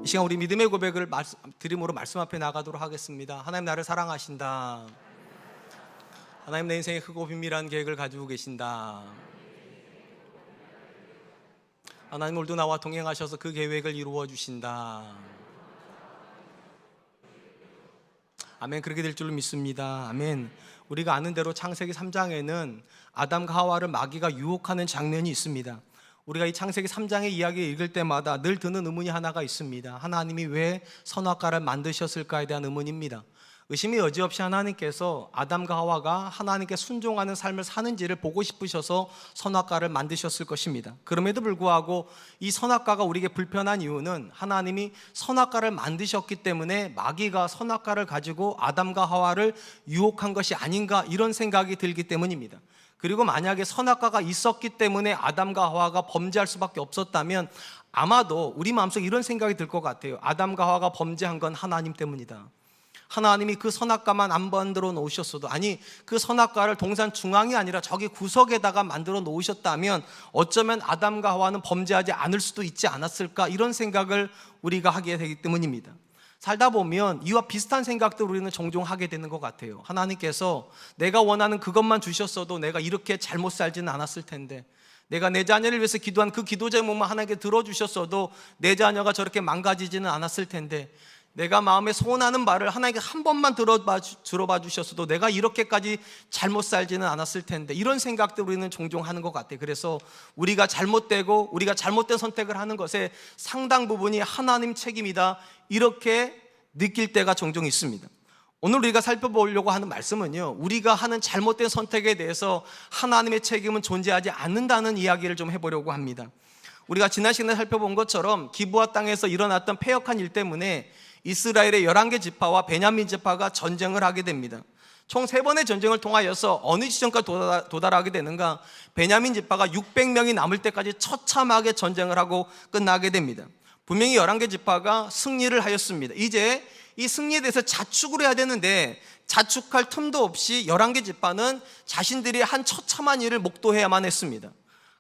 이 시간 우리 믿음의 고백을 드림으로 말씀 앞에 나가도록 하겠습니다. 하나님 나를 사랑하신다. 하나님 내 인생에 크고 비밀한 계획을 가지고 계신다. 하나님 오늘도 나와 동행하셔서 그 계획을 이루어 주신다. 아멘. 그렇게 될 줄로 믿습니다. 아멘. 우리가 아는 대로 창세기 3장에는 아담과 하와를 마귀가 유혹하는 장면이 있습니다. 우리가 이 창세기 3장의 이야기를 읽을 때마다 늘 드는 의문이 하나가 있습니다. 하나님이 왜 선악과를 만드셨을까에 대한 의문입니다. 의심이 여지없이 하나님께서 아담과 하와가 하나님께 순종하는 삶을 사는지를 보고 싶으셔서 선악과를 만드셨을 것입니다. 그럼에도 불구하고 이 선악과가 우리에게 불편한 이유는 하나님이 선악과를 만드셨기 때문에 마귀가 선악과를 가지고 아담과 하와를 유혹한 것이 아닌가, 이런 생각이 들기 때문입니다. 그리고 만약에 선악과가 있었기 때문에 아담과 하와가 범죄할 수밖에 없었다면 아마도 우리 마음속에 이런 생각이 들 것 같아요. 아담과 하와가 범죄한 건 하나님 때문이다. 하나님이 그 선악과만 안 만들어 놓으셨어도, 아니 그 선악과를 동산 중앙이 아니라 저기 구석에다가 만들어 놓으셨다면 어쩌면 아담과 하와는 범죄하지 않을 수도 있지 않았을까, 이런 생각을 우리가 하게 되기 때문입니다. 살다 보면 이와 비슷한 생각들을 우리는 종종 하게 되는 것 같아요. 하나님께서 내가 원하는 그것만 주셨어도 내가 이렇게 잘못 살지는 않았을 텐데, 내가 내 자녀를 위해서 기도한 그 기도 제목만 하나님께 들어주셨어도 내 자녀가 저렇게 망가지지는 않았을 텐데, 내가 마음에 소원하는 말을 하나님께 한 번만 들어봐 주셨어도 내가 이렇게까지 잘못 살지는 않았을 텐데, 이런 생각들 우리는 종종 하는 것 같아요. 그래서 우리가 잘못되고 우리가 잘못된 선택을 하는 것에 상당 부분이 하나님 책임이다, 이렇게 느낄 때가 종종 있습니다. 오늘 우리가 살펴보려고 하는 말씀은요, 우리가 하는 잘못된 선택에 대해서 하나님의 책임은 존재하지 않는다는 이야기를 좀 해보려고 합니다. 우리가 지난 시간에 살펴본 것처럼 기브아 땅에서 일어났던 패역한 일 때문에 이스라엘의 11개 지파와 베냐민 지파가 전쟁을 하게 됩니다. 총 3번의 전쟁을 통하여서 어느 지점까지 도달하게 되는가? 베냐민 지파가 600명이 남을 때까지 처참하게 전쟁을 하고 끝나게 됩니다. 분명히 11개 지파가 승리를 하였습니다. 이제 이 승리에 대해서 자축을 해야 되는데 자축할 틈도 없이 11개 지파는 자신들이 한 처참한 일을 목도해야만 했습니다.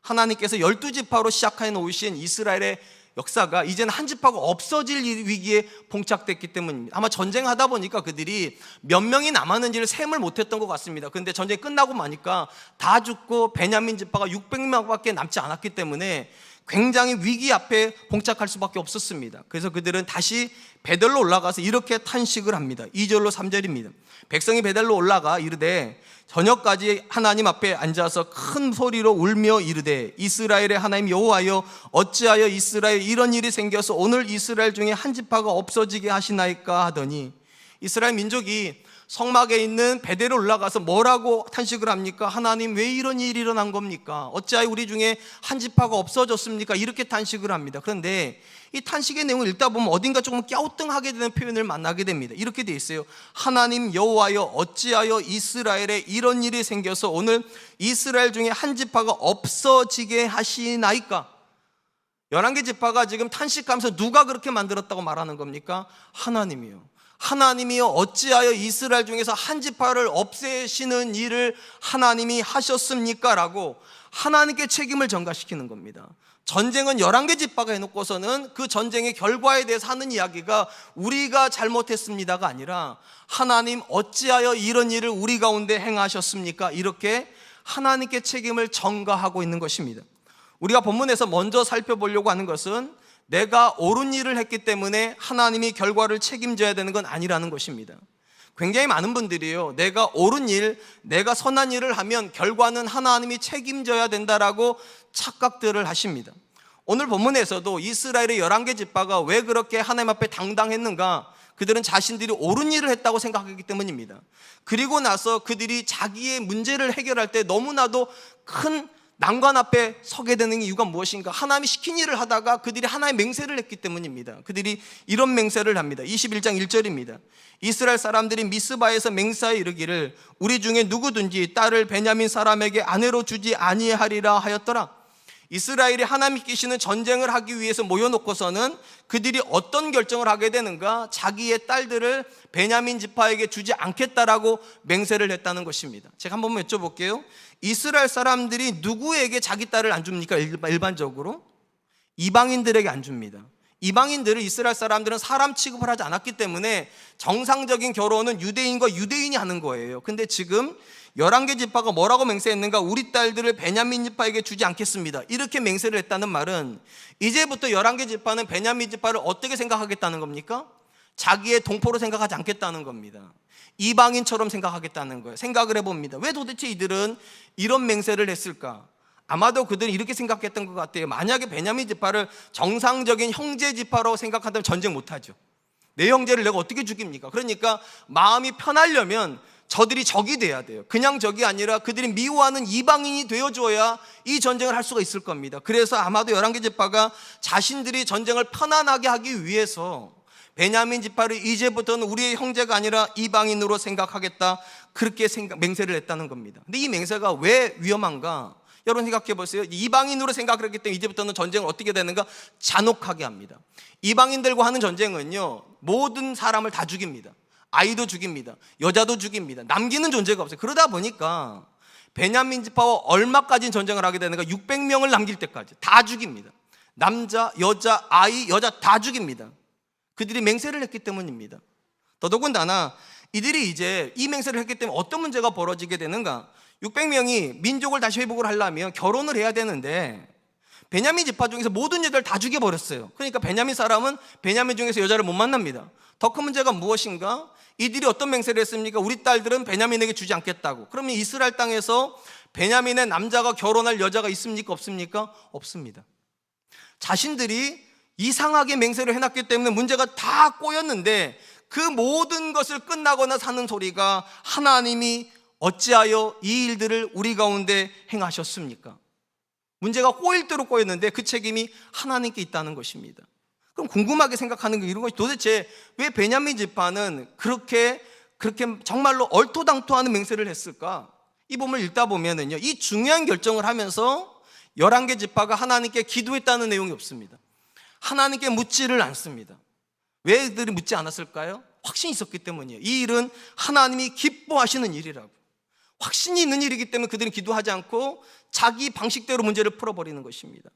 하나님께서 12지파로 시작해 놓으신 이스라엘의 역사가 이제는 한 지파가 없어질 위기에 봉착됐기 때문입니다. 아마 전쟁하다 보니까 그들이 몇 명이 남았는지를 셈을 못했던 것 같습니다. 그런데 전쟁이 끝나고 나니까 다 죽고 베냐민 지파가 600명밖에 남지 않았기 때문에 굉장히 위기 앞에 봉착할 수밖에 없었습니다. 그래서 그들은 다시 베델로 올라가서 이렇게 탄식을 합니다. 2절로 3절입니다. 백성이 베델로 올라가 이르되 저녁까지 하나님 앞에 앉아서 큰 소리로 울며 이르되 이스라엘의 하나님 여호와여, 어찌하여 이스라엘 이런 일이 생겨서 오늘 이스라엘 중에 한 지파가 없어지게 하시나이까 하더니, 이스라엘 민족이 성막에 있는 베델에 올라가서 뭐라고 탄식을 합니까? 하나님 왜 이런 일이 일어난 겁니까? 어찌하여 우리 중에 한 지파가 없어졌습니까? 이렇게 탄식을 합니다. 그런데 이 탄식의 내용을 읽다 보면 어딘가 조금 갸우뚱하게 되는 표현을 만나게 됩니다. 이렇게 돼 있어요. 하나님 여호와여, 어찌하여 이스라엘에 이런 일이 생겨서 오늘 이스라엘 중에 한 지파가 없어지게 하시나이까? 11개 지파가 지금 탄식하면서 누가 그렇게 만들었다고 말하는 겁니까? 하나님이요. 하나님이여, 어찌하여 이스라엘 중에서 한 지파를 없애시는 일을 하나님이 하셨습니까? 라고 하나님께 책임을 전가시키는 겁니다. 전쟁은 11개 지파가 해놓고서는 그 전쟁의 결과에 대해서 하는 이야기가 우리가 잘못했습니다가 아니라 하나님 어찌하여 이런 일을 우리 가운데 행하셨습니까? 이렇게 하나님께 책임을 전가하고 있는 것입니다. 우리가 본문에서 먼저 살펴보려고 하는 것은 내가 옳은 일을 했기 때문에 하나님이 결과를 책임져야 되는 건 아니라는 것입니다. 굉장히 많은 분들이요, 내가 옳은 일, 내가 선한 일을 하면 결과는 하나님이 책임져야 된다라고 착각들을 하십니다. 오늘 본문에서도 이스라엘의 11개 지파가 왜 그렇게 하나님 앞에 당당했는가? 그들은 자신들이 옳은 일을 했다고 생각하기 때문입니다. 그리고 나서 그들이 자기의 문제를 해결할 때 너무나도 큰 난관 앞에 서게 되는 이유가 무엇인가? 하나님이 시킨 일을 하다가 그들이 하나의 맹세를 했기 때문입니다. 그들이 이런 맹세를 합니다. 21장 1절입니다. 이스라엘 사람들이 미스바에서 맹세하여 이르기를 우리 중에 누구든지 딸을 베냐민 사람에게 아내로 주지 아니하리라 하였더라. 이스라엘이 하나님이 끼시는 전쟁을 하기 위해서 모여놓고서는 그들이 어떤 결정을 하게 되는가? 자기의 딸들을 베냐민 지파에게 주지 않겠다라고 맹세를 했다는 것입니다. 제가 한 번만 여쭤볼게요. 이스라엘 사람들이 누구에게 자기 딸을 안 줍니까? 일반적으로 이방인들에게 안 줍니다. 이방인들을 이스라엘 사람들은 사람 취급을 하지 않았기 때문에 정상적인 결혼은 유대인과 유대인이 하는 거예요. 근데 지금 11개 지파가 뭐라고 맹세했는가? 우리 딸들을 베냐민 지파에게 주지 않겠습니다. 이렇게 맹세를 했다는 말은 이제부터 11개 지파는 베냐민 지파를 어떻게 생각하겠다는 겁니까? 자기의 동포로 생각하지 않겠다는 겁니다. 이방인처럼 생각하겠다는 거예요. 생각을 해봅니다. 왜 도대체 이들은 이런 맹세를 했을까? 아마도 그들은 이렇게 생각했던 것 같아요. 만약에 베냐민 지파를 정상적인 형제 지파로 생각한다면 전쟁 못하죠. 내 형제를 내가 어떻게 죽입니까? 그러니까 마음이 편하려면 저들이 적이 돼야 돼요. 그냥 적이 아니라 그들이 미워하는 이방인이 되어줘야 이 전쟁을 할 수가 있을 겁니다. 그래서 아마도 11개 지파가 자신들이 전쟁을 편안하게 하기 위해서 베냐민 지파를 이제부터는 우리의 형제가 아니라 이방인으로 생각하겠다, 그렇게 맹세를 했다는 겁니다. 근데 이 맹세가 왜 위험한가? 여러분 생각해 보세요. 이방인으로 생각을 했기 때문에 이제부터는 전쟁을 어떻게 되는가? 잔혹하게 합니다. 이방인들과 하는 전쟁은요, 모든 사람을 다 죽입니다. 아이도 죽입니다. 여자도 죽입니다. 남기는 존재가 없어요. 그러다 보니까 베냐민 지파와 얼마까지 전쟁을 하게 되는가? 600명을 남길 때까지 다 죽입니다. 남자, 여자, 아이, 여자 다 죽입니다. 그들이 맹세를 했기 때문입니다. 더더군다나 이들이 이제 이 맹세를 했기 때문에 어떤 문제가 벌어지게 되는가? 600명이 민족을 다시 회복을 하려면 결혼을 해야 되는데 베냐민 지파 중에서 모든 여자를 다 죽여버렸어요. 그러니까 베냐민 사람은 베냐민 중에서 여자를 못 만납니다. 더 큰 문제가 무엇인가? 이들이 어떤 맹세를 했습니까? 우리 딸들은 베냐민에게 주지 않겠다고. 그러면 이스라엘 땅에서 베냐민의 남자가 결혼할 여자가 있습니까? 없습니까? 없습니다. 자신들이 이상하게 맹세를 해놨기 때문에 문제가 다 꼬였는데 그 모든 것을 끝나거나 사는 소리가 하나님이 어찌하여 이 일들을 우리 가운데 행하셨습니까? 문제가 꼬일 대로 꼬였는데 그 책임이 하나님께 있다는 것입니다. 그럼 궁금하게 생각하는 게 이런 것이 도대체 왜 베냐민 지파는 그렇게 정말로 얼토당토하는 맹세를 했을까? 이 본문을 읽다 보면은요, 이 중요한 결정을 하면서 11개 지파가 하나님께 기도했다는 내용이 없습니다. 하나님께 묻지를 않습니다. 왜 그들이 묻지 않았을까요? 확신이 있었기 때문이에요. 이 일은 하나님이 기뻐하시는 일이라고. 확신이 있는 일이기 때문에 그들은 기도하지 않고 자기 방식대로 문제를 풀어버리는 것입니다.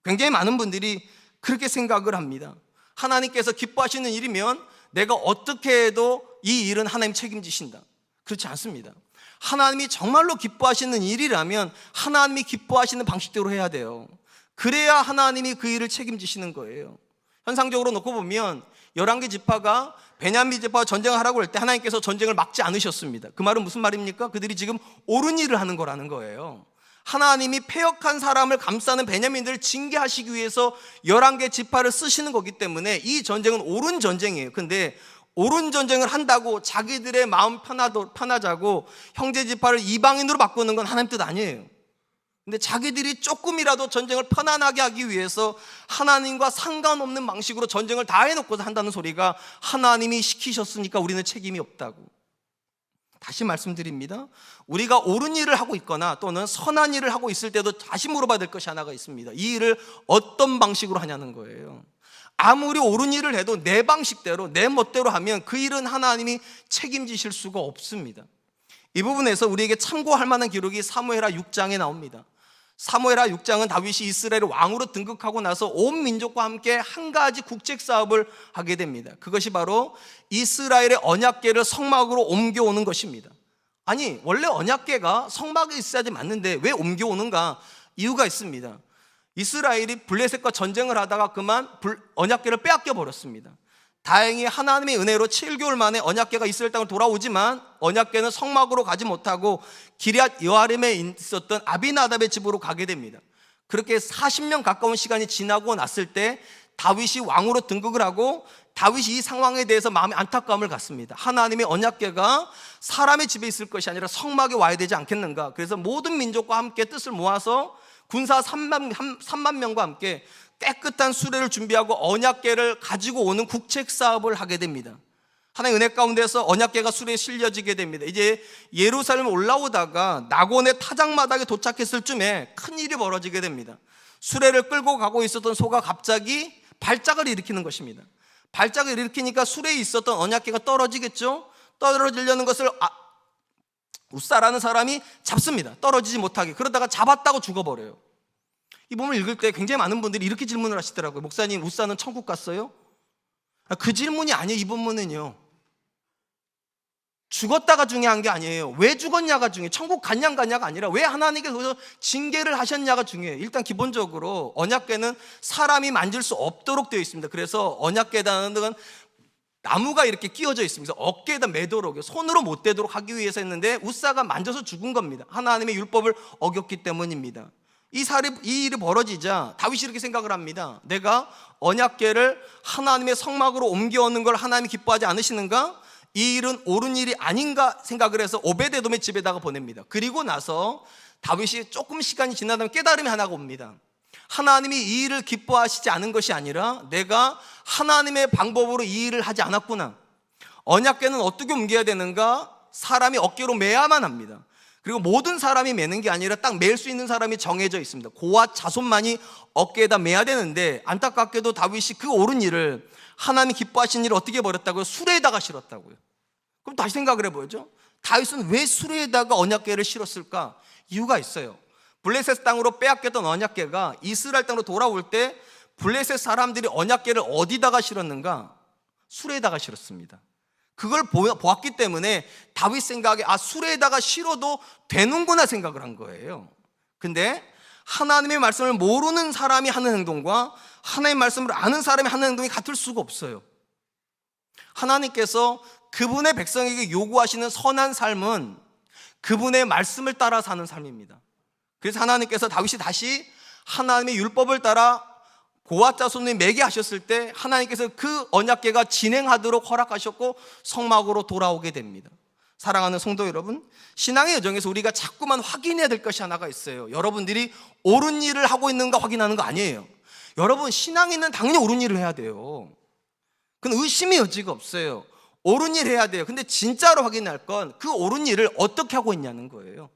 굉장히 많은 분들이 그렇게 생각을 합니다. 하나님께서 기뻐하시는 일이면 내가 어떻게 해도 이 일은 하나님 책임지신다. 그렇지 않습니다. 하나님이 정말로 기뻐하시는 일이라면 하나님이 기뻐하시는 방식대로 해야 돼요. 그래야 하나님이 그 일을 책임지시는 거예요. 현상적으로 놓고 보면 11개 지파가 베냐민 지파와 전쟁을 하라고 할 때 하나님께서 전쟁을 막지 않으셨습니다. 그 말은 무슨 말입니까? 그들이 지금 옳은 일을 하는 거라는 거예요. 하나님이 패역한 사람을 감싸는 베냐민들을 징계하시기 위해서 11개 지파를 쓰시는 거기 때문에 이 전쟁은 옳은 전쟁이에요. 근데 옳은 전쟁을 한다고 자기들의 마음 편하자고 형제 지파를 이방인으로 바꾸는 건 하나님 뜻 아니에요. 근데 자기들이 조금이라도 전쟁을 편안하게 하기 위해서 하나님과 상관없는 방식으로 전쟁을 다 해놓고서 한다는 소리가 하나님이 시키셨으니까 우리는 책임이 없다고. 다시 말씀드립니다. 우리가 옳은 일을 하고 있거나 또는 선한 일을 하고 있을 때도 다시 물어봐야 될 것이 하나가 있습니다. 이 일을 어떤 방식으로 하냐는 거예요. 아무리 옳은 일을 해도 내 방식대로 내 멋대로 하면 그 일은 하나님이 책임지실 수가 없습니다. 이 부분에서 우리에게 참고할 만한 기록이 사무엘하 6장에 나옵니다. 사무엘하 6장은 다윗이 이스라엘 왕으로 등극하고 나서 온 민족과 함께 한 가지 국책 사업을 하게 됩니다. 그것이 바로 이스라엘의 언약궤를 성막으로 옮겨오는 것입니다. 아니, 원래 언약궤가 성막에 있어야지 맞는데 왜 옮겨오는가? 이유가 있습니다. 이스라엘이 블레셋과 전쟁을 하다가 그만 언약궤를 빼앗겨 버렸습니다. 다행히 하나님의 은혜로 7개월 만에 언약궤가 이스라엘 땅으로 돌아오지만 언약궤는 성막으로 가지 못하고 기럇 여아림에 있었던 아비나답의 집으로 가게 됩니다. 그렇게 40년 가까운 시간이 지나고 났을 때 다윗이 왕으로 등극을 하고 다윗이 이 상황에 대해서 마음의 안타까움을 갖습니다. 하나님의 언약궤가 사람의 집에 있을 것이 아니라 성막에 와야 되지 않겠는가? 그래서 모든 민족과 함께 뜻을 모아서 군사 3만 명과 함께 깨끗한 수레를 준비하고 언약궤를 가지고 오는 국책 사업을 하게 됩니다. 하나님의 은혜 가운데서 언약궤가 수레에 실려지게 됩니다. 이제 예루살렘 올라오다가 낙원의 타작마당에 도착했을 쯤에 큰일이 벌어지게 됩니다. 수레를 끌고 가고 있었던 소가 갑자기 발작을 일으키는 것입니다. 발작을 일으키니까 수레에 있었던 언약궤가 떨어지겠죠. 떨어지려는 것을 우사라는 사람이 잡습니다. 떨어지지 못하게. 그러다가 잡았다고 죽어버려요. 이 본문을 읽을 때 굉장히 많은 분들이 이렇게 질문을 하시더라고요. 목사님, 우사는 천국 갔어요? 그 질문이 아니에요. 이 본문은요, 죽었다가 중요한 게 아니에요. 왜 죽었냐가 중요해요. 천국 갔냐 안 갔냐가 아니라 왜 하나님께서 징계를 하셨냐가 중요해요. 일단 기본적으로 언약궤는 사람이 만질 수 없도록 되어 있습니다. 그래서 언약궤라는 건 나무가 이렇게 끼워져 있습니다. 어깨에다 매도록, 손으로 못 대도록 하기 위해서 했는데 우사가 만져서 죽은 겁니다. 하나님의 율법을 어겼기 때문입니다. 이 일이 벌어지자 다윗이 이렇게 생각을 합니다. 내가 언약궤를 하나님의 성막으로 옮겨오는 걸 하나님이 기뻐하지 않으시는가? 이 일은 옳은 일이 아닌가 생각을 해서 오베데돔의 집에다가 보냅니다. 그리고 나서 다윗이 조금 시간이 지나면 깨달음이 하나가 옵니다. 하나님이 이 일을 기뻐하시지 않은 것이 아니라 내가 하나님의 방법으로 이 일을 하지 않았구나. 언약궤는 어떻게 옮겨야 되는가? 사람이 어깨로 매야만 합니다. 그리고 모든 사람이 매는 게 아니라 딱 맬 수 있는 사람이 정해져 있습니다. 고앗 자손만이 어깨에다 매야 되는데, 안타깝게도 다윗이 그 옳은 일을, 하나님이 기뻐하신 일을 어떻게 버렸다고요? 수레에다가 실었다고요. 그럼 다시 생각을 해보죠. 다윗은 왜 수레에다가 언약궤를 실었을까? 이유가 있어요. 블레셋 땅으로 빼앗겼던 언약궤가 이스라엘 땅으로 돌아올 때 블레셋 사람들이 언약궤를 어디다가 실었는가? 수레에다가 실었습니다. 그걸 보았기 때문에 다윗 생각에 수레에다가 실어도 되는구나 생각을 한 거예요. 근데 하나님의 말씀을 모르는 사람이 하는 행동과 하나님의 말씀을 아는 사람이 하는 행동이 같을 수가 없어요. 하나님께서 그분의 백성에게 요구하시는 선한 삶은 그분의 말씀을 따라 사는 삶입니다. 그래서 하나님께서 다윗이 다시 하나님의 율법을 따라 고앗 자손을 매게 하셨을 때 하나님께서 그 언약궤가 진행하도록 허락하셨고 성막으로 돌아오게 됩니다. 사랑하는 성도 여러분, 신앙의 여정에서 우리가 자꾸만 확인해야 될 것이 하나가 있어요. 여러분들이 옳은 일을 하고 있는가 확인하는 거 아니에요. 여러분, 신앙인은 당연히 옳은 일을 해야 돼요. 그건 의심의 여지가 없어요. 옳은 일 해야 돼요. 근데 진짜로 확인할 건 그 옳은 일을 어떻게 하고 있냐는 거예요.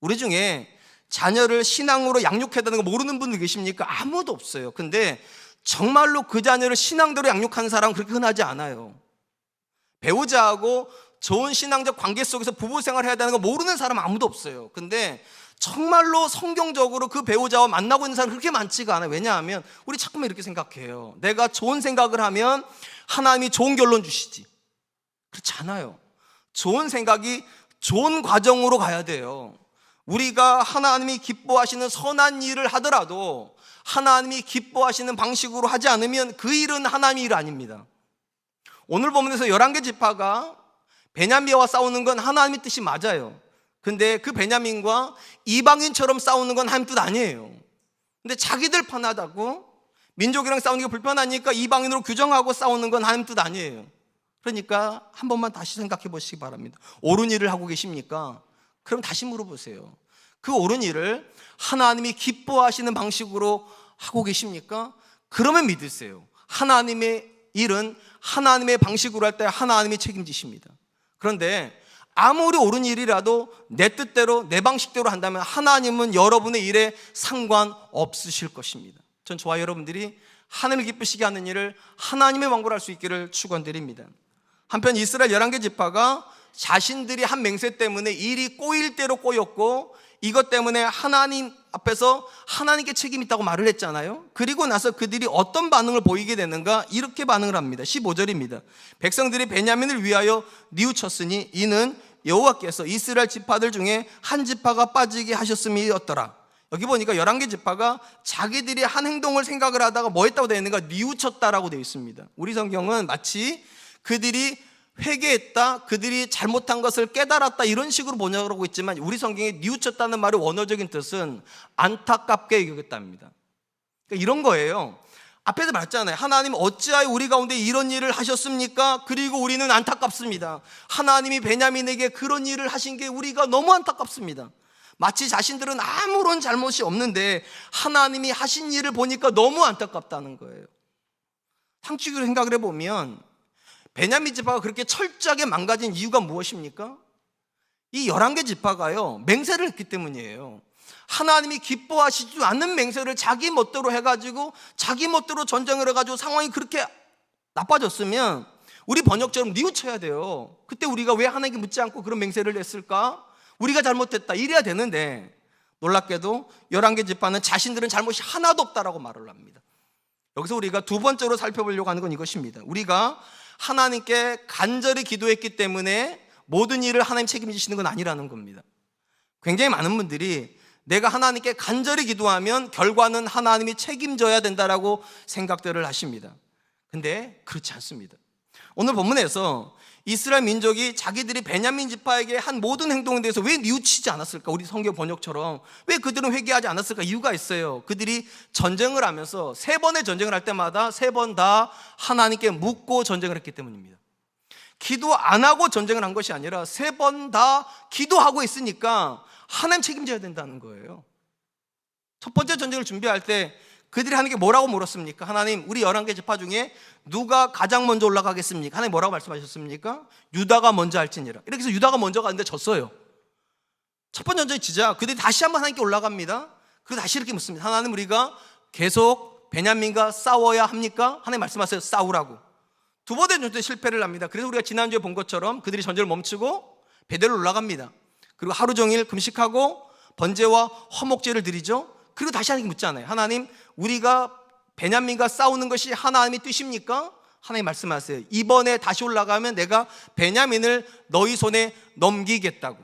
우리 중에 자녀를 신앙으로 양육해야 되는 거 모르는 분들 계십니까? 아무도 없어요. 근데 정말로 그 자녀를 신앙대로 양육하는 사람은 그렇게 흔하지 않아요. 배우자하고 좋은 신앙적 관계 속에서 부부 생활을 해야 되는 거 모르는 사람은 아무도 없어요. 근데 정말로 성경적으로 그 배우자와 만나고 있는 사람은 그렇게 많지가 않아요. 왜냐하면 우리 자꾸만 이렇게 생각해요. 내가 좋은 생각을 하면 하나님이 좋은 결론 주시지. 그렇지 않아요. 좋은 생각이 좋은 과정으로 가야 돼요. 우리가 하나님이 기뻐하시는 선한 일을 하더라도 하나님이 기뻐하시는 방식으로 하지 않으면 그 일은 하나님의 일 아닙니다. 오늘 본문에서 11개 지파가 베냐민과 싸우는 건 하나님의 뜻이 맞아요. 근데 그 베냐민과 이방인처럼 싸우는 건 하나님 뜻 아니에요. 근데 자기들 편하다고 민족이랑 싸우는 게 불편하니까 이방인으로 규정하고 싸우는 건 하나님 뜻 아니에요. 그러니까 한 번만 다시 생각해 보시기 바랍니다. 옳은 일을 하고 계십니까? 그럼 다시 물어보세요. 그 옳은 일을 하나님이 기뻐하시는 방식으로 하고 계십니까? 그러면 믿으세요. 하나님의 일은 하나님의 방식으로 할 때 하나님이 책임지십니다. 그런데 아무리 옳은 일이라도 내 뜻대로 내 방식대로 한다면 하나님은 여러분의 일에 상관없으실 것입니다. 전 저와 여러분들이 하나님을 기쁘시게 하는 일을 하나님의 왕국으로 할 수 있기를 축원드립니다. 한편 이스라엘 11개 지파가 자신들이 한 맹세 때문에 일이 꼬일 대로 꼬였고 이것 때문에 하나님 앞에서 하나님께 책임이 있다고 말을 했잖아요. 그리고 나서 그들이 어떤 반응을 보이게 되는가? 이렇게 반응을 합니다. 15절입니다. 백성들이 베냐민을 위하여 뉘우쳤으니 이는 여호와께서 이스라엘 지파들 중에 한 지파가 빠지게 하셨음이었더라. 여기 보니까 11개 지파가 자기들이 한 행동을 생각을 하다가 뭐 했다고 되어 있는가? 뉘우쳤다라고 되어 있습니다. 우리 성경은 마치 그들이 회개했다, 그들이 잘못한 것을 깨달았다 이런 식으로 번역하고 있지만 우리 성경에 뉘우쳤다는 말의 원어적인 뜻은 안타깝게 여겼답니다. 그러니까 이런 거예요. 앞에서 말했잖아요. 하나님 어찌하여 우리 가운데 이런 일을 하셨습니까? 그리고 우리는 안타깝습니다. 하나님이 베냐민에게 그런 일을 하신 게 우리가 너무 안타깝습니다. 마치 자신들은 아무런 잘못이 없는데 하나님이 하신 일을 보니까 너무 안타깝다는 거예요. 상식으로 생각을 해보면 베냐민 지파가 그렇게 철저하게 망가진 이유가 무엇입니까? 이 11개 지파가요 맹세를 했기 때문이에요. 하나님이 기뻐하시지 않는 맹세를 자기 멋대로 해가지고 자기 멋대로 전쟁을 해가지고 상황이 그렇게 나빠졌으면 우리 번역처럼 뉘우쳐야 돼요. 그때 우리가 왜 하나님께 묻지 않고 그런 맹세를 했을까? 우리가 잘못했다 이래야 되는데 놀랍게도 11개 지파는 자신들은 잘못이 하나도 없다라고 말을 합니다. 여기서 우리가 두 번째로 살펴보려고 하는 건 이것입니다. 우리가 하나님께 간절히 기도했기 때문에 모든 일을 하나님 책임지시는 건 아니라는 겁니다. 굉장히 많은 분들이 내가 하나님께 간절히 기도하면 결과는 하나님이 책임져야 된다라고 생각들을 하십니다. 근데 그렇지 않습니다. 오늘 본문에서 이스라엘 민족이 자기들이 베냐민 지파에게 한 모든 행동에 대해서 왜 뉘우치지 않았을까? 우리 성경 번역처럼 왜 그들은 회개하지 않았을까? 이유가 있어요. 그들이 전쟁을 하면서 3번의 전쟁을 할 때마다 3번 다 하나님께 묻고 전쟁을 했기 때문입니다. 기도 안 하고 전쟁을 한 것이 아니라 3번 다 기도하고 있으니까 하나님 책임져야 된다는 거예요. 첫 번째 전쟁을 준비할 때 그들이 하나님께 뭐라고 물었습니까? 하나님, 우리 11개 지파 중에 누가 가장 먼저 올라가겠습니까? 하나님 뭐라고 말씀하셨습니까? 유다가 먼저 할지니라. 이렇게 해서 유다가 먼저 가는데 졌어요. 첫 번째 전쟁이 지자 그들이 다시 한번 하나님께 올라갑니다. 그리고 다시 이렇게 묻습니다. 하나님, 우리가 계속 베냐민과 싸워야 합니까? 하나님 말씀하세요. 싸우라고. 두 번째 전투에 실패를 합니다. 그래서 우리가 지난주에 본 것처럼 그들이 전쟁을 멈추고 베델로 올라갑니다. 그리고 하루 종일 금식하고 번제와 화목제를 드리죠. 그리고 다시 하나님께 묻잖아요. 하나님, 우리가 베냐민과 싸우는 것이 하나님의 뜻입니까? 하나님 말씀하세요. 이번에 다시 올라가면 내가 베냐민을 너희 손에 넘기겠다고.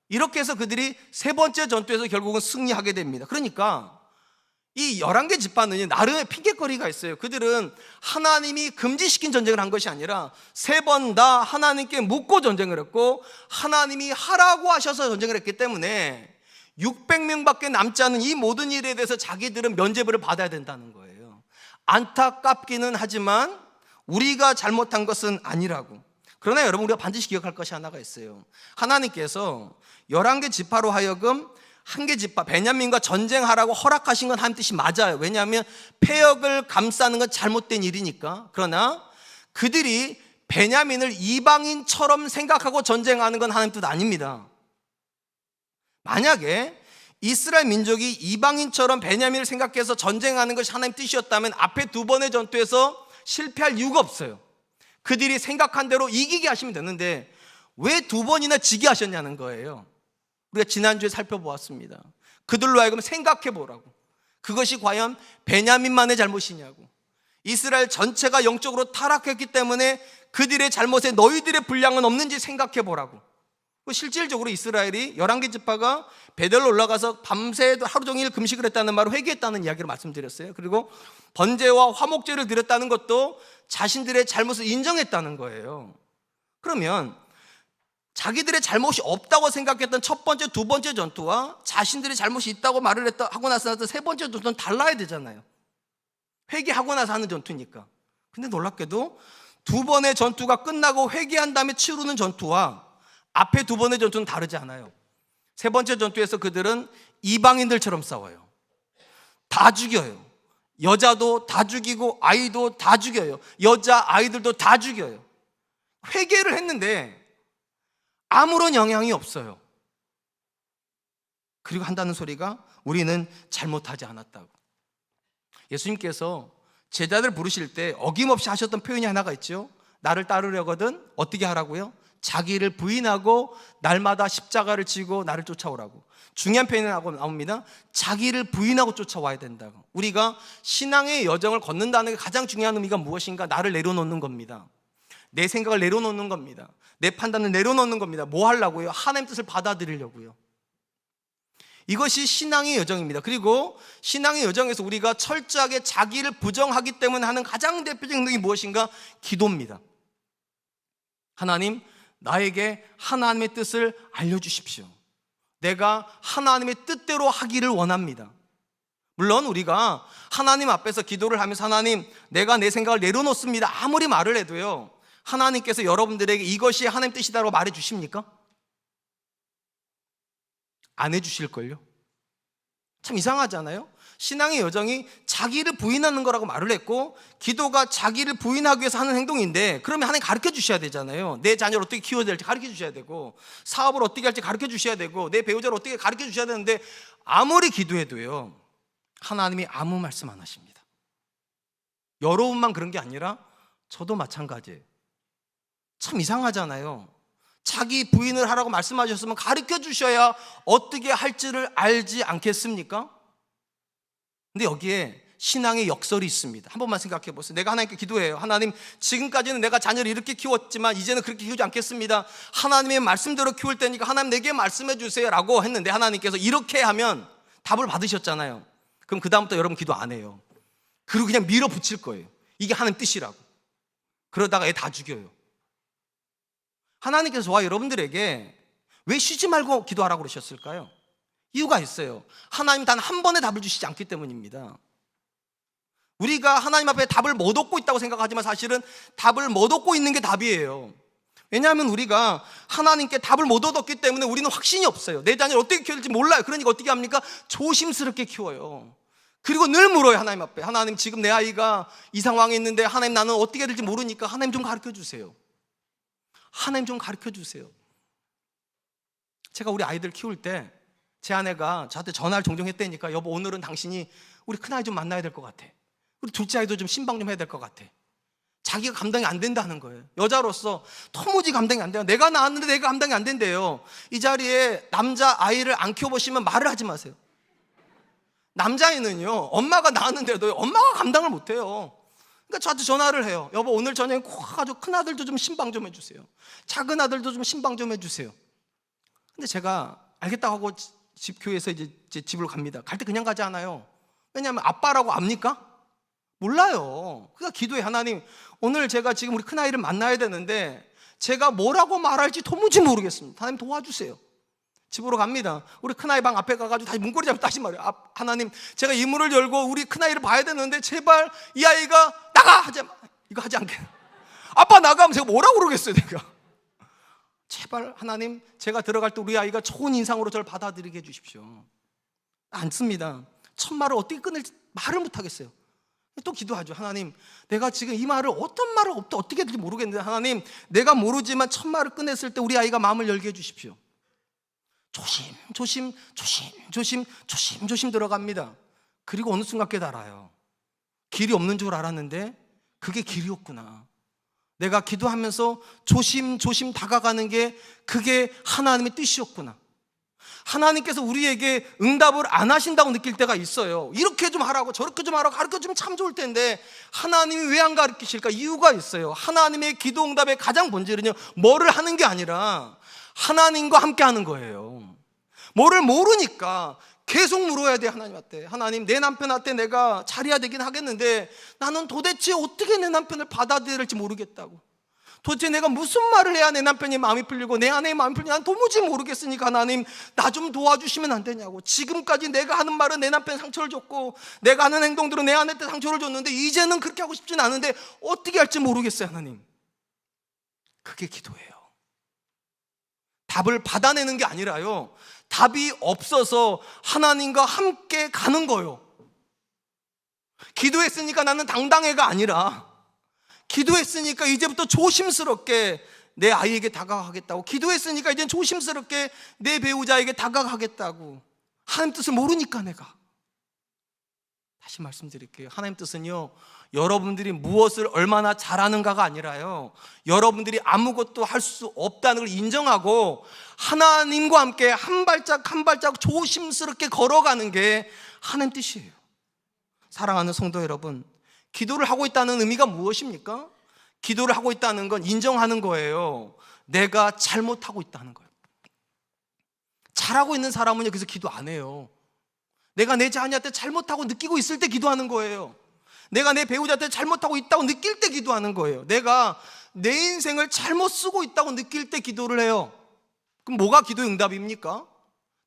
이렇게 해서 그들이 3번째 전투에서 결국은 승리하게 됩니다. 그러니까 이 11개 지파는 나름의 핑계거리가 있어요. 그들은 하나님이 금지시킨 전쟁을 한 것이 아니라 3번 다 하나님께 묻고 전쟁을 했고 하나님이 하라고 하셔서 전쟁을 했기 때문에 600명밖에 남지 않은 이 모든 일에 대해서 자기들은 면죄부를 받아야 된다는 거예요. 안타깝기는 하지만 우리가 잘못한 것은 아니라고. 그러나 여러분, 우리가 반드시 기억할 것이 하나가 있어요. 하나님께서 11개 지파로 하여금 한 개 지파 베냐민과 전쟁하라고 허락하신 건 하나님 뜻이 맞아요. 왜냐하면 패역을 감싸는 건 잘못된 일이니까. 그러나 그들이 베냐민을 이방인처럼 생각하고 전쟁하는 건 하나님 뜻 아닙니다. 만약에 이스라엘 민족이 이방인처럼 베냐민을 생각해서 전쟁하는 것이 하나님 뜻이었다면 앞에 2번의 전투에서 실패할 이유가 없어요. 그들이 생각한 대로 이기게 하시면 되는데 왜 2번이나 지게 하셨냐는 거예요. 우리가 지난주에 살펴보았습니다. 그들로 하여금 생각해 보라고. 그것이 과연 베냐민만의 잘못이냐고. 이스라엘 전체가 영적으로 타락했기 때문에 그들의 잘못에 너희들의 분량은 없는지 생각해 보라고. 실질적으로 이스라엘이 11개 지파가 베델로 올라가서 밤새 하루 종일 금식을 했다는 말을 회개했다는 이야기를 말씀드렸어요. 그리고 번제와 화목제를 드렸다는 것도 자신들의 잘못을 인정했다는 거예요. 그러면 자기들의 잘못이 없다고 생각했던 첫 번째, 2번째 전투와 자신들의 잘못이 있다고 말을 하고 나서 했던 3번째 전투는 달라야 되잖아요. 회개하고 나서 하는 전투니까. 근데 놀랍게도 2번의 전투가 끝나고 회개한 다음에 치르는 전투와 앞에 2번의 전투는 다르지 않아요. 3번째 전투에서 그들은 이방인들처럼 싸워요. 다 죽여요. 여자도 다 죽이고 아이도 다 죽여요. 여자 아이들도 다 죽여요. 회개를 했는데 아무런 영향이 없어요. 그리고 한다는 소리가 우리는 잘못하지 않았다고. 예수님께서 제자들 부르실 때 어김없이 하셨던 표현이 하나가 있죠. 나를 따르려거든 어떻게 하라고요? 자기를 부인하고 날마다 십자가를 지고 나를 쫓아오라고. 중요한 표현이 나옵니다. 자기를 부인하고 쫓아와야 된다고. 우리가 신앙의 여정을 걷는다는 게 가장 중요한 의미가 무엇인가? 나를 내려놓는 겁니다. 내 생각을 내려놓는 겁니다. 내 판단을 내려놓는 겁니다. 뭐 하려고요? 하나님 뜻을 받아들이려고요. 이것이 신앙의 여정입니다. 그리고 신앙의 여정에서 우리가 철저하게 자기를 부정하기 때문에 하는 가장 대표적인 행동이 무엇인가? 기도입니다. 하나님, 나에게 하나님의 뜻을 알려주십시오. 내가 하나님의 뜻대로 하기를 원합니다. 물론 우리가 하나님 앞에서 기도를 하면서 하나님, 내가 내 생각을 내려놓습니다 아무리 말을 해도요, 하나님께서 여러분들에게 이것이 하나님 뜻이다라고 말해 주십니까? 안 해주실걸요? 참 이상하잖아요. 신앙의 여정이 자기를 부인하는 거라고 말을 했고, 기도가 자기를 부인하기 위해서 하는 행동인데, 그러면 하나님 가르쳐 주셔야 되잖아요. 내 자녀를 어떻게 키워야 될지 가르쳐 주셔야 되고, 사업을 어떻게 할지 가르쳐 주셔야 되고, 내 배우자를 어떻게 가르쳐 주셔야 되는데, 아무리 기도해도요, 하나님이 아무 말씀 안 하십니다. 여러분만 그런 게 아니라 저도 마찬가지예요. 참 이상하잖아요. 자기 부인을 하라고 말씀하셨으면 가르쳐 주셔야 어떻게 할지를 알지 않겠습니까? 근데 여기에 신앙의 역설이 있습니다. 한 번만 생각해 보세요. 내가 하나님께 기도해요. 하나님, 지금까지는 내가 자녀를 이렇게 키웠지만 이제는 그렇게 키우지 않겠습니다. 하나님의 말씀대로 키울 테니까 하나님 내게 말씀해 주세요 라고 했는데 하나님께서 이렇게 하면 답을 받으셨잖아요. 그럼 그 다음부터 여러분 기도 안 해요. 그리고 그냥 밀어붙일 거예요. 이게 하나님 뜻이라고. 그러다가 애 다 죽여요. 하나님께서 저와 여러분들에게 왜 쉬지 말고 기도하라고 그러셨을까요? 이유가 있어요. 하나님 단 한 번의 답을 주시지 않기 때문입니다. 우리가 하나님 앞에 답을 못 얻고 있다고 생각하지만 사실은 답을 못 얻고 있는 게 답이에요. 왜냐하면 우리가 하나님께 답을 못 얻었기 때문에 우리는 확신이 없어요. 내 자녀를 어떻게 키워야 될지 몰라요. 그러니까 어떻게 합니까? 조심스럽게 키워요. 그리고 늘 물어요. 하나님 앞에, 하나님, 지금 내 아이가 이 상황에 있는데 하나님, 나는 어떻게 해야 될지 모르니까 하나님 좀 가르쳐 주세요. 하나님 좀 가르쳐 주세요. 제가 우리 아이들 키울 때 제 아내가 저한테 전화를 종종 했다니까, 여보, 오늘은 당신이 우리 큰아이 좀 만나야 될 것 같아. 우리 둘째 아이도 좀 신방 좀 해야 될 것 같아. 자기가 감당이 안 된다는 거예요. 여자로서 도무지 감당이 안 돼요. 내가 낳았는데 내가 감당이 안 된대요. 이 자리에 남자 아이를 안 키워보시면 말을 하지 마세요. 남자애는요, 엄마가 낳았는데도 엄마가 감당을 못해요. 그러니까 저한테 전화를 해요. 여보, 오늘 저녁에 꼭 가지고 큰아들도 좀 신방 좀 해주세요. 작은 아들도 좀 신방 좀 해주세요. 근데 제가 알겠다고 하고 집 교회에서 이제 집으로 갑니다. 갈 때 그냥 가지 않아요. 왜냐하면 아빠라고 압니까? 몰라요. 그러니까 기도해. 하나님, 오늘 제가 지금 우리 큰아이를 만나야 되는데 제가 뭐라고 말할지 도무지 모르겠습니다. 하나님 도와주세요. 집으로 갑니다. 우리 큰아이 방 앞에 가가지고 다시 문고리 잡고 다시 말해요. 하나님, 제가 이 문을 열고 우리 큰아이를 봐야 되는데 제발 이 아이가 나가! 이거 하지 않게. 아빠 나가면 제가 뭐라고 그러겠어요, 내가. 제발 하나님, 제가 들어갈 때 우리 아이가 좋은 인상으로 저를 받아들이게 해주십시오. 안 씁니다. 첫 말을 어떻게 끊을지 말을 못하겠어요. 또 기도하죠. 하나님, 내가 지금 이 말을 어떤 말을 어떻게 해야 될지 모르겠는데 하나님, 내가 모르지만 첫 말을 꺼냈을 때 우리 아이가 마음을 열게 해주십시오. 조심 들어갑니다. 그리고 어느 순간 깨달아요. 길이 없는 줄 알았는데 그게 길이었구나. 내가 기도하면서 조심 다가가는 게 그게 하나님의 뜻이었구나. 하나님께서 우리에게 응답을 안 하신다고 느낄 때가 있어요. 이렇게 좀 하라고 저렇게 좀 하라고 가르쳐주면 참 좋을 텐데 하나님이 왜 안 가르치실까? 이유가 있어요. 하나님의 기도 응답의 가장 본질은요, 뭐를 하는 게 아니라 하나님과 함께 하는 거예요. 뭐를 모르니까 계속 물어야 돼. 하나님한테. 하나님, 내 남편한테 내가 잘해야 되긴 하겠는데 나는 도대체 어떻게 내 남편을 받아들일지 모르겠다고. 도대체 내가 무슨 말을 해야 내 남편이 마음이 풀리고 내 아내의 마음이 풀리지, 난 도무지 모르겠으니까 하나님, 나 좀 도와주시면 안 되냐고. 지금까지 내가 하는 말은 내 남편 상처를 줬고 내가 하는 행동들은 내 아내한테 상처를 줬는데 이제는 그렇게 하고 싶진 않은데 어떻게 할지 모르겠어요. 하나님, 그게 기도예요. 답을 받아내는 게 아니라요, 답이 없어서 하나님과 함께 가는 거예요. 기도했으니까 나는 당당해가 아니라 기도했으니까 이제부터 조심스럽게 내 아이에게 다가가겠다고, 기도했으니까 이제 조심스럽게 내 배우자에게 다가가겠다고. 하나님 뜻을 모르니까 내가. 다시 말씀드릴게요. 하나님 뜻은요, 여러분들이 무엇을 얼마나 잘하는가가 아니라요, 여러분들이 아무것도 할 수 없다는 걸 인정하고 하나님과 함께 한 발짝 한 발짝 조심스럽게 걸어가는 게 하나님 뜻이에요. 사랑하는 성도 여러분, 기도를 하고 있다는 의미가 무엇입니까? 기도를 하고 있다는 건 인정하는 거예요. 내가 잘못하고 있다는 거예요. 잘하고 있는 사람은요, 그래서 기도 안 해요. 내가 내 자녀한테 잘못하고 느끼고 있을 때 기도하는 거예요. 내가 내 배우자한테 잘못하고 있다고 느낄 때 기도하는 거예요. 내가 내 인생을 잘못 쓰고 있다고 느낄 때 기도를 해요. 그럼 뭐가 기도의 응답입니까?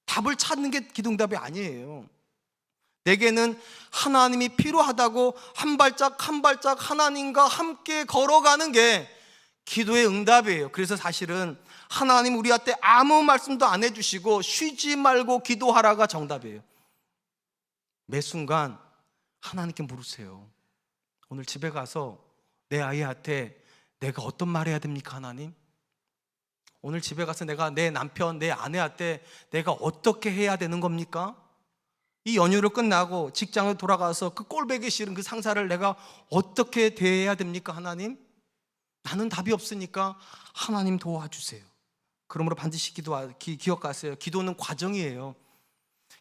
답을 찾는 게 기도 응답이 아니에요. 내게는 하나님이 필요하다고 한 발짝 한 발짝 하나님과 함께 걸어가는 게 기도의 응답이에요. 그래서 사실은 하나님 우리한테 아무 말씀도 안 해주시고 쉬지 말고 기도하라가 정답이에요. 매 순간 하나님께 물으세요. 오늘 집에 가서 내 아이한테 내가 어떤 말 해야 됩니까, 하나님? 오늘 집에 가서 내가 내 남편, 내 아내한테 내가 어떻게 해야 되는 겁니까? 이 연휴를 끝나고 직장에 돌아가서 그 꼴보기 싫은 그 상사를 내가 어떻게 대해야 됩니까, 하나님? 나는 답이 없으니까 하나님 도와주세요. 그러므로 반드시 기억하세요. 기도는 과정이에요.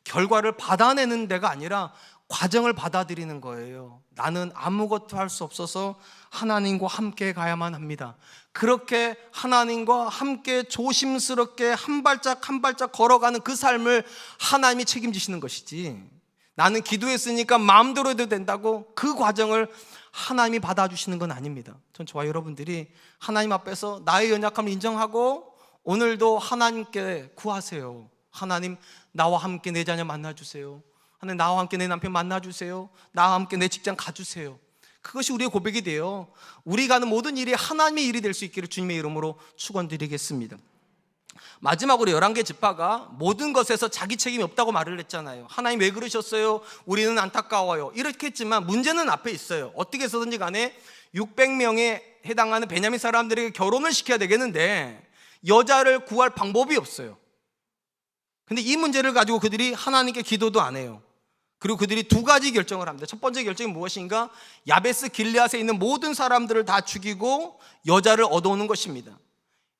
결과를 받아내는 데가 아니라 과정을 받아들이는 거예요. 나는 아무것도 할 수 없어서 하나님과 함께 가야만 합니다. 그렇게 하나님과 함께 조심스럽게 한 발짝 한 발짝 걸어가는 그 삶을 하나님이 책임지시는 것이지, 나는 기도했으니까 마음대로 해도 된다고 그 과정을 하나님이 받아주시는 건 아닙니다. 전 저와 여러분들이 하나님 앞에서 나의 연약함을 인정하고 오늘도 하나님께 구하세요. 하나님, 나와 함께 내 자녀 만나주세요. 하나님, 나와 함께 내 남편 만나주세요. 나와 함께 내 직장 가주세요. 그것이 우리의 고백이 돼요. 우리가 하는 모든 일이 하나님의 일이 될 수 있기를 주님의 이름으로 축원드리겠습니다. 마지막으로 11개 지파가 모든 것에서 자기 책임이 없다고 말을 했잖아요. 하나님 왜 그러셨어요? 우리는 안타까워요. 이렇게 했지만 문제는 앞에 있어요. 어떻게 해서든지 간에 600명에 해당하는 베냐민 사람들에게 결혼을 시켜야 되겠는데 여자를 구할 방법이 없어요. 근데 이 문제를 가지고 그들이 하나님께 기도도 안 해요. 그리고 그들이 두 가지 결정을 합니다. 첫 번째 결정이 무엇인가? 야베스 길르앗에 있는 모든 사람들을 다 죽이고 여자를 얻어오는 것입니다.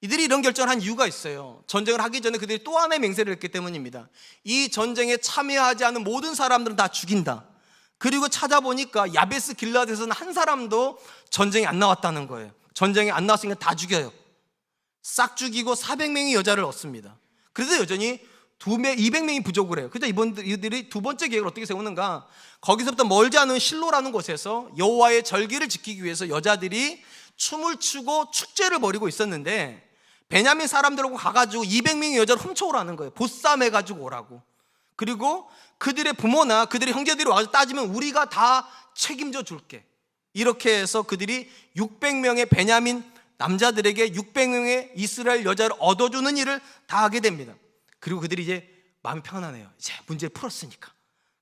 이들이 이런 결정을 한 이유가 있어요. 전쟁을 하기 전에 그들이 또 하나의 맹세를 했기 때문입니다. 이 전쟁에 참여하지 않은 모든 사람들은 다 죽인다. 그리고 찾아보니까 야베스 길르앗에서는 한 사람도 전쟁에 안 나왔다는 거예요. 전쟁에 안 나왔으니까 다 죽여요. 싹 죽이고 400명의 여자를 얻습니다. 그래도 여전히 200명이 부족을 해요. 그래서 이들이 두 번째 계획을 어떻게 세우는가? 거기서부터 멀지 않은 실로라는 곳에서 여호와의 절기를 지키기 위해서 여자들이 춤을 추고 축제를 벌이고 있었는데 베냐민 사람들하고 가가지고 200명의 여자를 훔쳐오라는 거예요. 보쌈해가지고 오라고. 그리고 그들의 부모나 그들의 형제들이 와서 따지면 우리가 다 책임져 줄게. 이렇게 해서 그들이 600명의 베냐민 남자들에게 600명의 이스라엘 여자를 얻어주는 일을 다 하게 됩니다. 그리고 그들이 이제 마음이 편안해요. 이제 문제를 풀었으니까.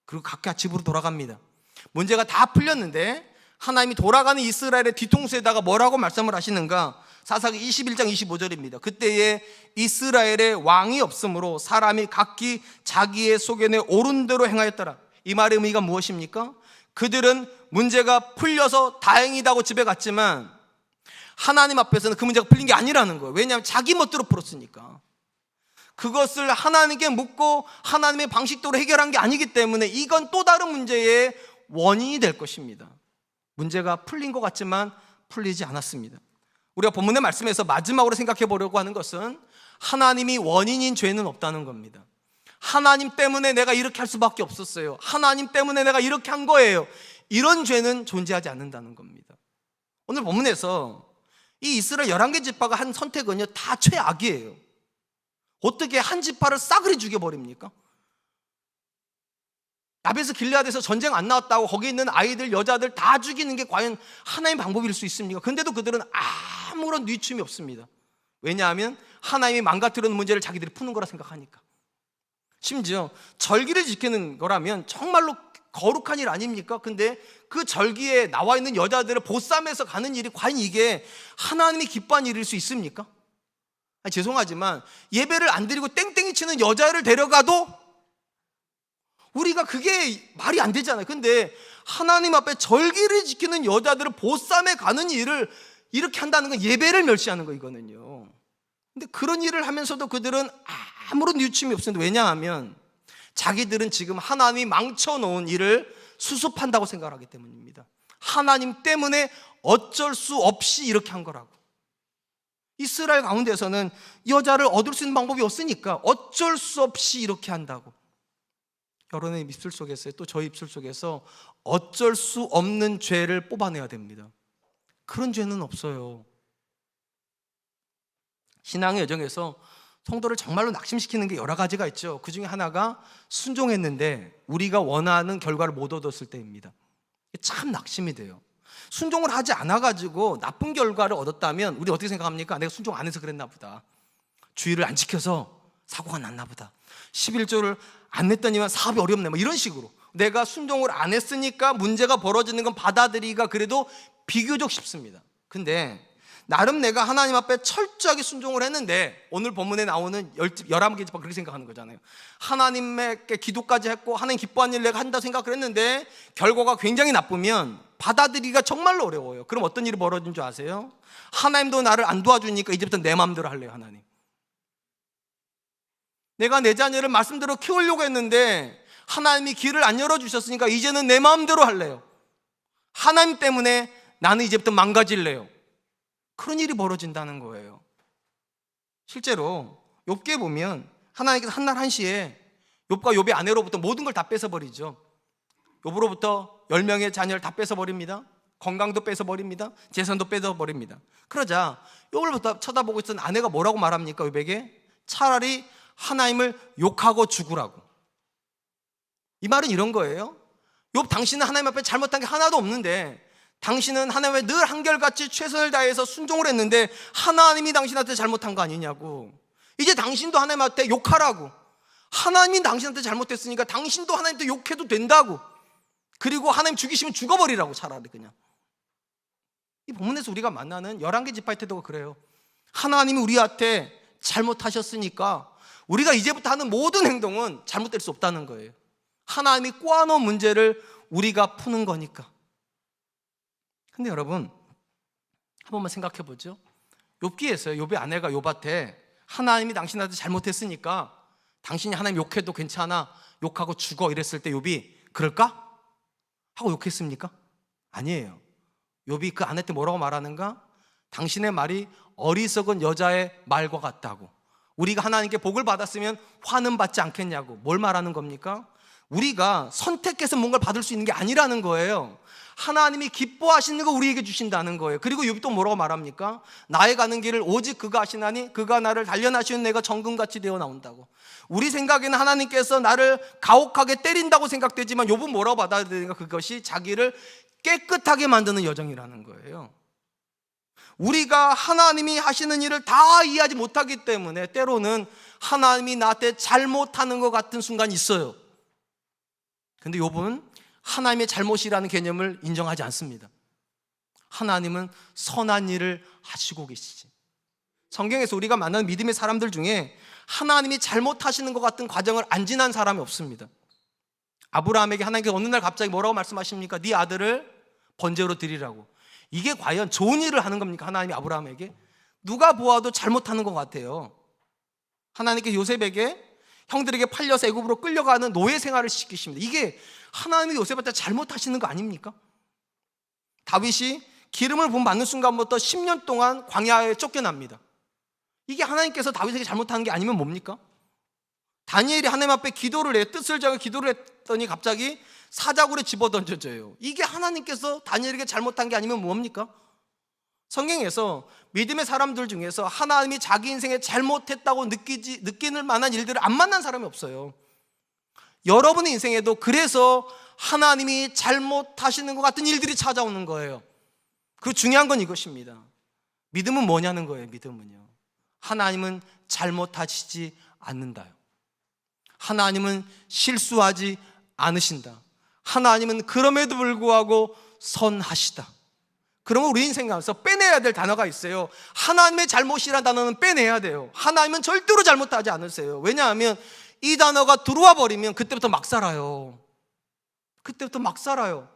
그리고 각각 집으로 돌아갑니다. 문제가 다 풀렸는데 하나님이 돌아가는 이스라엘의 뒤통수에다가 뭐라고 말씀을 하시는가? 사사기 21장 25절입니다. 그때에 이스라엘의 왕이 없으므로 사람이 각기 자기의 소견에 옳은 대로 행하였더라. 이 말의 의미가 무엇입니까? 그들은 문제가 풀려서 다행이다고 집에 갔지만 하나님 앞에서는 그 문제가 풀린 게 아니라는 거예요. 왜냐하면 자기 멋대로 풀었으니까. 그것을 하나님께 묻고 하나님의 방식대로 해결한 게 아니기 때문에 이건 또 다른 문제의 원인이 될 것입니다. 문제가 풀린 것 같지만 풀리지 않았습니다. 우리가 본문의 말씀에서 마지막으로 생각해 보려고 하는 것은 하나님이 원인인 죄는 없다는 겁니다. 하나님 때문에 내가 이렇게 할 수밖에 없었어요. 하나님 때문에 내가 이렇게 한 거예요. 이런 죄는 존재하지 않는다는 겁니다. 오늘 본문에서 이 이스라엘 11개 지파가 한 선택은요 다 최악이에요. 어떻게 한 지파를 싸그리 죽여버립니까? 야베스 길르앗에서 전쟁 안 나왔다고 거기 있는 아이들, 여자들 다 죽이는 게 과연 하나님의 방법일 수 있습니까? 근데도 그들은 아무런 뉘춤이 없습니다. 왜냐하면 하나님이 망가뜨리는 문제를 자기들이 푸는 거라 생각하니까. 심지어 절기를 지키는 거라면 정말로 거룩한 일 아닙니까? 근데 그 절기에 나와 있는 여자들을 보쌈해서 가는 일이 과연 이게 하나님이 기뻐하는 일일 수 있습니까? 아니, 죄송하지만 예배를 안 드리고 땡땡이 치는 여자를 데려가도 우리가 그게 말이 안 되잖아요. 근데 하나님 앞에 절기를 지키는 여자들을 보쌈해 가는 일을 이렇게 한다는 건 예배를 멸시하는 거 이거는요. 근데 그런 일을 하면서도 그들은 아무런 뉘춤이 없습니다. 왜냐하면 자기들은 지금 하나님이 망쳐놓은 일을 수습한다고 생각하기 때문입니다. 하나님 때문에 어쩔 수 없이 이렇게 한 거라고. 이스라엘 가운데서는 여자를 얻을 수 있는 방법이 없으니까 어쩔 수 없이 이렇게 한다고. 여러분의 입술 속에서 또 저희 입술 속에서 어쩔 수 없는 죄를 뽑아내야 됩니다. 그런 죄는 없어요. 신앙의 여정에서 성도를 정말로 낙심시키는 게 여러 가지가 있죠. 그 중에 하나가 순종했는데 우리가 원하는 결과를 못 얻었을 때입니다. 참 낙심이 돼요. 순종을 하지 않아가지고 나쁜 결과를 얻었다면 우리 어떻게 생각합니까? 내가 순종 안 해서 그랬나 보다. 주의를 안 지켜서 사고가 났나 보다. 11조를 안 냈더니만 사업이 어렵네, 뭐 이런 식으로. 내가 순종을 안 했으니까 문제가 벌어지는 건 받아들이기가 그래도 비교적 쉽습니다. 근데 나름 내가 하나님 앞에 철저하게 순종을 했는데 오늘 본문에 나오는 11개 지파 그렇게 생각하는 거잖아요. 하나님께 기도까지 했고 하나님 기뻐하는 일을 내가 한다 생각을 했는데 결과가 굉장히 나쁘면 받아들이기가 정말로 어려워요. 그럼 어떤 일이 벌어진 줄 아세요? 하나님도 나를 안 도와주니까 이제부터 내 마음대로 할래요. 하나님, 내가 내 자녀를 말씀대로 키우려고 했는데 하나님이 길을 안 열어주셨으니까 이제는 내 마음대로 할래요. 하나님 때문에 나는 이제부터 망가질래요. 그런 일이 벌어진다는 거예요. 실제로 욥기에 보면 하나님께서 한날 한시에 욥과 욥의 아내로부터 모든 걸 다 뺏어버리죠. 욥으로부터 10명의 자녀를 다 뺏어버립니다. 건강도 뺏어버립니다. 재산도 뺏어버립니다. 그러자 욥을 쳐다보고 있던 아내가 뭐라고 말합니까? 욥에게 차라리 하나님을 욕하고 죽으라고. 이 말은 이런 거예요. 욥, 당신은 하나님 앞에 잘못한 게 하나도 없는데 당신은 하나님에 늘 한결같이 최선을 다해서 순종을 했는데 하나님이 당신한테 잘못한 거 아니냐고. 이제 당신도 하나님한테 욕하라고. 하나님이 당신한테 잘못했으니까 당신도 하나님한테 욕해도 된다고. 그리고 하나님 죽이시면 죽어버리라고. 차라리 그냥. 이 본문에서 우리가 만나는 11개 지파의 태도가 그래요. 하나님이 우리한테 잘못하셨으니까 우리가 이제부터 하는 모든 행동은 잘못될 수 없다는 거예요. 하나님이 꼬아놓은 문제를 우리가 푸는 거니까. 근데 여러분, 한 번만 생각해 보죠. 욥기에서요, 욥의 아내가 욥한테 하나님이 당신한테 잘못했으니까 당신이 하나님 욕해도 괜찮아, 욕하고 죽어 이랬을 때 욥이 그럴까? 하고 욕했습니까? 아니에요. 욥이 그 아내한테 뭐라고 말하는가? 당신의 말이 어리석은 여자의 말과 같다고. 우리가 하나님께 복을 받았으면 화는 받지 않겠냐고. 뭘 말하는 겁니까? 우리가 선택해서 뭔가를 받을 수 있는 게 아니라는 거예요. 하나님이 기뻐하시는 거 우리에게 주신다는 거예요. 그리고 욥이 또 뭐라고 말합니까? 나의 가는 길을 오직 그가 아시나니 그가 나를 단련하시는 내가 정금같이 되어 나온다고. 우리 생각에는 하나님께서 나를 가혹하게 때린다고 생각되지만 욥은 뭐라고 받아들이는가? 그것이 자기를 깨끗하게 만드는 여정이라는 거예요. 우리가 하나님이 하시는 일을 다 이해하지 못하기 때문에 때로는 하나님이 나한테 잘못하는 것 같은 순간이 있어요. 근데 욥은 하나님의 잘못이라는 개념을 인정하지 않습니다. 하나님은 선한 일을 하시고 계시지. 성경에서 우리가 만나는 믿음의 사람들 중에 하나님이 잘못하시는 것 같은 과정을 안 지난 사람이 없습니다. 아브라함에게 하나님께서 어느 날 갑자기 뭐라고 말씀하십니까? 네 아들을 번제로 드리라고. 이게 과연 좋은 일을 하는 겁니까? 하나님이 아브라함에게? 누가 보아도 잘못하는 것 같아요. 하나님께서 요셉에게 형들에게 팔려서 애굽으로 끌려가는 노예 생활을 시키십니다. 이게 하나님이 요셉한테 잘못하시는 거 아닙니까? 다윗이 기름을 부음 받는 순간부터 10년 동안 광야에 쫓겨납니다. 이게 하나님께서 다윗에게 잘못하는 게 아니면 뭡니까? 다니엘이 하나님 앞에 기도를 해, 뜻을 정해 기도를 했더니 갑자기 사자굴에 집어던져져요. 이게 하나님께서 다니엘에게 잘못한 게 아니면 뭡니까? 성경에서 믿음의 사람들 중에서 하나님이 자기 인생에 잘못했다고 느끼는 만한 일들을 안 만난 사람이 없어요. 여러분의 인생에도 그래서 하나님이 잘못하시는 것 같은 일들이 찾아오는 거예요. 그리고 중요한 건 이것입니다. 믿음은 뭐냐는 거예요. 믿음은요, 하나님은 잘못하시지 않는다요. 하나님은 실수하지 않으신다. 하나님은 그럼에도 불구하고 선하시다. 그러면 우리 인생에서 빼내야 될 단어가 있어요. 하나님의 잘못이라는 단어는 빼내야 돼요. 하나님은 절대로 잘못하지 않으세요. 왜냐하면 이 단어가 들어와 버리면 그때부터 막 살아요. 그때부터 막 살아요.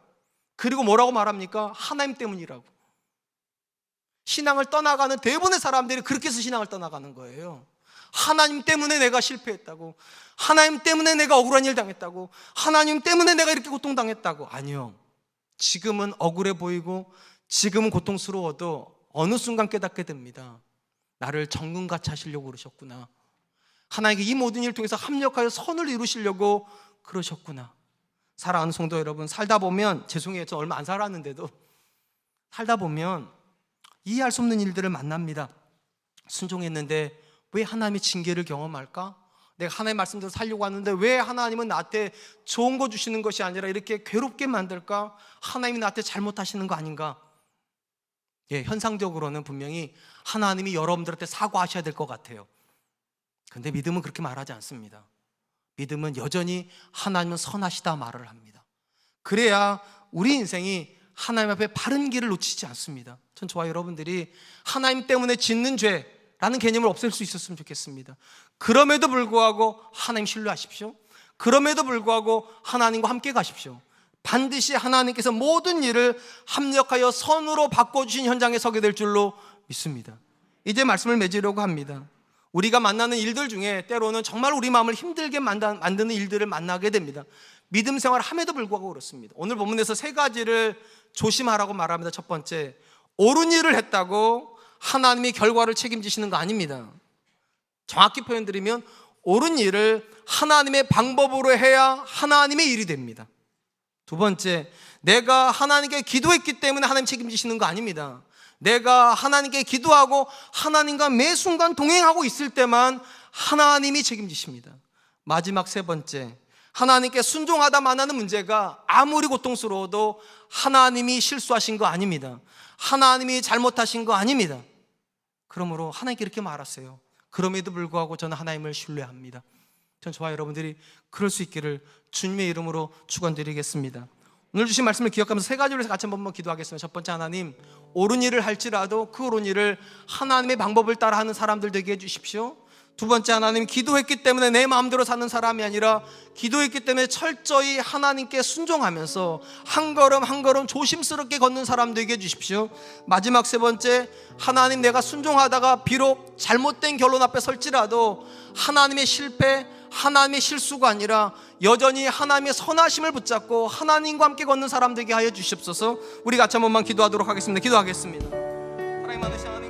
그리고 뭐라고 말합니까? 하나님 때문이라고. 신앙을 떠나가는 대부분의 사람들이 그렇게 해서 신앙을 떠나가는 거예요. 하나님 때문에 내가 실패했다고, 하나님 때문에 내가 억울한 일 당했다고, 하나님 때문에 내가 이렇게 고통당했다고. 아니요, 지금은 억울해 보이고 지금은 고통스러워도 어느 순간 깨닫게 됩니다. 나를 정금같이 하시려고 그러셨구나. 하나님께 이 모든 일을 통해서 합력하여 선을 이루시려고 그러셨구나. 사랑하는 성도 여러분, 살다 보면, 죄송해요, 저 얼마 안 살았는데도 살다 보면 이해할 수 없는 일들을 만납니다. 순종했는데 왜 하나님의 징계를 경험할까? 내가 하나님의 말씀대로 살려고 하는데 왜 하나님은 나한테 좋은 거 주시는 것이 아니라 이렇게 괴롭게 만들까? 하나님이 나한테 잘못하시는 거 아닌가? 예, 현상적으로는 분명히 하나님이 여러분들한테 사과하셔야 될 것 같아요. 근데 믿음은 그렇게 말하지 않습니다. 믿음은 여전히 하나님은 선하시다 말을 합니다. 그래야 우리 인생이 하나님 앞에 바른 길을 놓치지 않습니다. 전 저와 여러분들이 하나님 때문에 짓는 죄라는 개념을 없앨 수 있었으면 좋겠습니다. 그럼에도 불구하고 하나님 신뢰하십시오. 그럼에도 불구하고 하나님과 함께 가십시오. 반드시 하나님께서 모든 일을 합력하여 선으로 바꿔주신 현장에 서게 될 줄로 믿습니다. 이제 말씀을 맺으려고 합니다. 우리가 만나는 일들 중에 때로는 정말 우리 마음을 힘들게 만드는 일들을 만나게 됩니다. 믿음 생활을 함에도 불구하고 그렇습니다. 오늘 본문에서 세 가지를 조심하라고 말합니다. 첫 번째, 옳은 일을 했다고 하나님이 결과를 책임지시는 거 아닙니다. 정확히 표현드리면 옳은 일을 하나님의 방법으로 해야 하나님의 일이 됩니다. 두 번째, 내가 하나님께 기도했기 때문에 하나님 책임지시는 거 아닙니다. 내가 하나님께 기도하고 하나님과 매 순간 동행하고 있을 때만 하나님이 책임지십니다. 마지막 세 번째, 하나님께 순종하다 만나는 문제가 아무리 고통스러워도 하나님이 실수하신 거 아닙니다. 하나님이 잘못하신 거 아닙니다. 그러므로 하나님께 이렇게 말하세요. 그럼에도 불구하고 저는 하나님을 신뢰합니다. 전 저와 여러분들이 그럴 수 있기를 주님의 이름으로 축원드리겠습니다. 오늘 주신 말씀을 기억하면서 세 가지를 같이 한번 기도하겠습니다. 첫 번째, 하나님, 옳은 일을 할지라도 그 옳은 일을 하나님의 방법을 따라하는 사람들 되게 해주십시오. 두 번째, 하나님, 기도했기 때문에 내 마음대로 사는 사람이 아니라 기도했기 때문에 철저히 하나님께 순종하면서 한 걸음 한 걸음 조심스럽게 걷는 사람 되게 해주십시오. 마지막 세 번째, 하나님, 내가 순종하다가 비록 잘못된 결론 앞에 설지라도 하나님의 실패, 하나님의 실수가 아니라 여전히 하나님의 선하심을 붙잡고 하나님과 함께 걷는 사람 되게 하여 주시옵소서. 우리 같이 한 번만 기도하도록 하겠습니다. 기도하겠습니다. 하나님, 많으신 하나님,